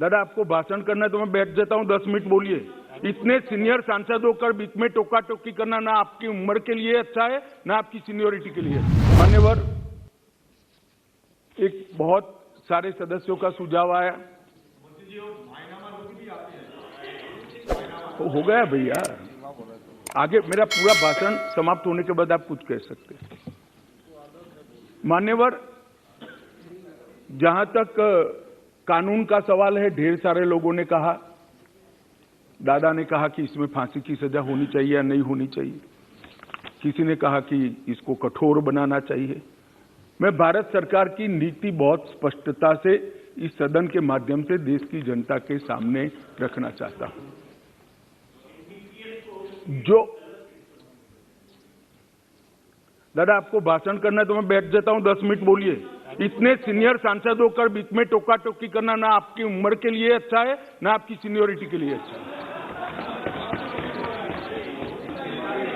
दादा आपको भाषण करना है तो मैं बैठ जाता हूँ, 10 मिनट बोलिए। इतने सीनियर सांसद होकर बीच में टोका टोकी करना ना आपकी उम्र के लिए अच्छा है ना आपकी सीनियोरिटी के लिए। मान्यवर, एक बहुत सारे सदस्यों का सुझाव आया, हो गया भैया, आगे मेरा पूरा भाषण समाप्त होने के बाद आप कुछ कह सकते हैं। मान्यवर, जहां तक कानून का सवाल है, ढेर सारे लोगों ने कहा, दादा ने कहा कि इसमें फांसी की सजा होनी चाहिए या नहीं होनी चाहिए, किसी ने कहा कि इसको कठोर बनाना चाहिए। मैं भारत सरकार की नीति बहुत स्पष्टता से इस सदन के माध्यम से देश की जनता के सामने रखना चाहता हूं। जो दादा आपको भाषण करना है तो मैं बैठ जाता हूं, 10 मिनट बोलिए। इतने सीनियर सांसद होकर बीच में टोका टोकी करना ना आपकी उम्र के लिए अच्छा है ना आपकी सीनियोरिटी के लिए अच्छा है।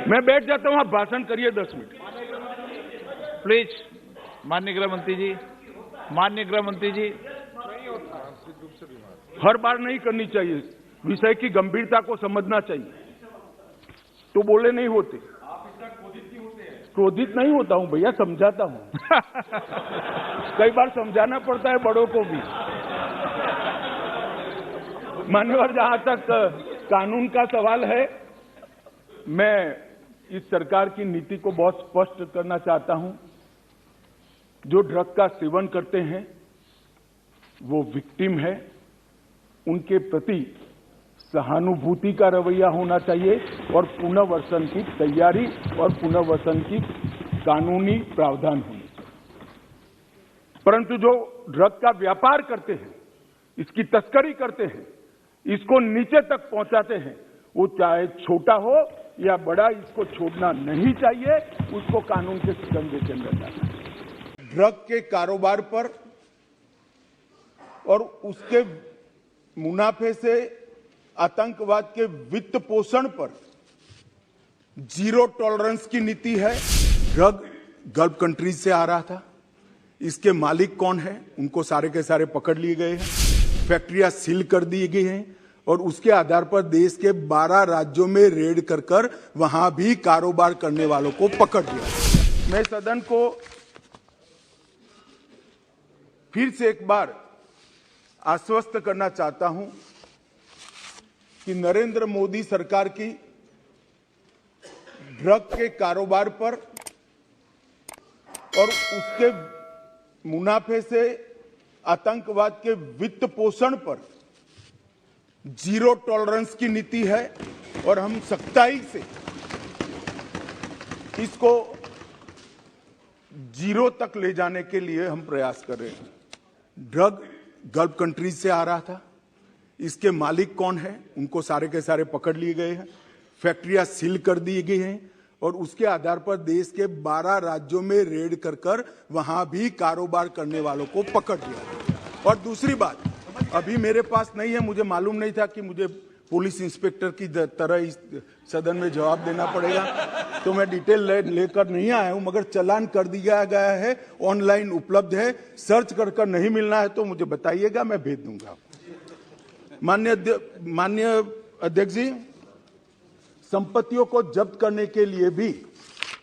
मैं बैठ जाता हूं, आप भाषण करिए 10 मिनट प्लीज। माननीय गृह मंत्री जी, माननीय गृह मंत्री जी, हर बार नहीं करनी चाहिए, विषय की गंभीरता को समझना चाहिए, तो बोले नहीं होते। क्रोधित नहीं होता हूं भैया, समझाता हूं। कई बार समझाना पड़ता है बड़ों को भी। मान्यवर, जहां तक कानून का सवाल है, मैं इस सरकार की नीति को बहुत स्पष्ट करना चाहता हूं। जो ड्रग का सेवन करते हैं वो विक्टिम है, उनके प्रति सहानुभूति का रवैया होना चाहिए और पुनर्वसन की तैयारी और पुनर्वसन की कानूनी प्रावधान होने चाहिए। परंतु जो ड्रग का व्यापार करते हैं, इसकी तस्करी करते हैं, इसको नीचे तक पहुंचाते हैं, वो चाहे छोटा हो या बड़ा, इसको छोड़ना नहीं चाहिए, उसको कानून के शिकंजे के अंदर लाना चाहिए। ड्रग के कारोबार पर और उसके मुनाफे से आतंकवाद के वित्त पोषण पर जीरो टॉलरेंस की नीति है। ड्रग गल्फ कंट्रीज से आ रहा था, इसके मालिक कौन है, उनको सारे के सारे पकड़ लिए गए हैं, फैक्ट्रियां सील कर दी गई हैं और उसके आधार पर देश के 12 राज्यों में रेड कर वहां भी कारोबार करने वालों को पकड़ लिया। मैं सदन को फिर से एक बार आश्वस्त करना चाहता हूं कि नरेंद्र मोदी सरकार की ड्रग के कारोबार पर और उसके मुनाफे से आतंकवाद के वित्त पोषण पर जीरो टॉलरेंस की नीति है और हम सख्ताई से इसको जीरो तक ले जाने के लिए हम प्रयास कर रहे हैं। ड्रग गल्फ कंट्रीज से आ रहा था, इसके मालिक कौन है, उनको सारे के सारे पकड़ लिए गए हैं, फैक्ट्रियां सील कर दी गई हैं और उसके आधार पर देश के 12 राज्यों में रेड कर वहां भी कारोबार करने वालों को पकड़ लिया। और दूसरी बात, अभी मेरे पास नहीं है, मुझे मालूम नहीं था कि मुझे पुलिस इंस्पेक्टर की तरह इस सदन में जवाब देना पड़ेगा, तो मैं डिटेल लेकर नहीं आया हूं, मगर चालान कर दिया गया है, ऑनलाइन उपलब्ध है, सर्च कर नहीं मिलना है तो मुझे बताइएगा, मैं भेज दूंगा। माननीय अध्यक्ष जी, संपत्तियों को जब्त करने के लिए भी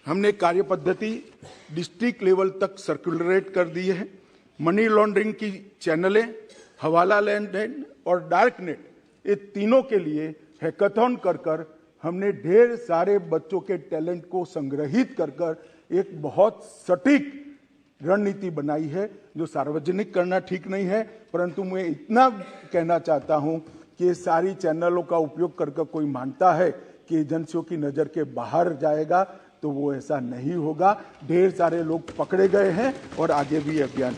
हमने कार्य पद्धति डिस्ट्रिक्ट लेवल तक सर्कुलरेट कर दी है। मनी लॉन्ड्रिंग की चैनलें, हवाला लेन देन और डार्क नेट, ये तीनों के लिए हैकाथॉन कर हमने ढेर सारे बच्चों के टैलेंट को संग्रहित कर एक बहुत सटीक रणनीति बनाई है, जो सार्वजनिक करना ठीक नहीं है, परंतु मैं इतना कहना चाहता हूं कि सारी चैनलों का उपयोग करके कोई मानता है कि एजेंसियों की नजर के बाहर जाएगा तो वो ऐसा नहीं होगा। ढेर सारे लोग पकड़े गए हैं और आगे भी अभियान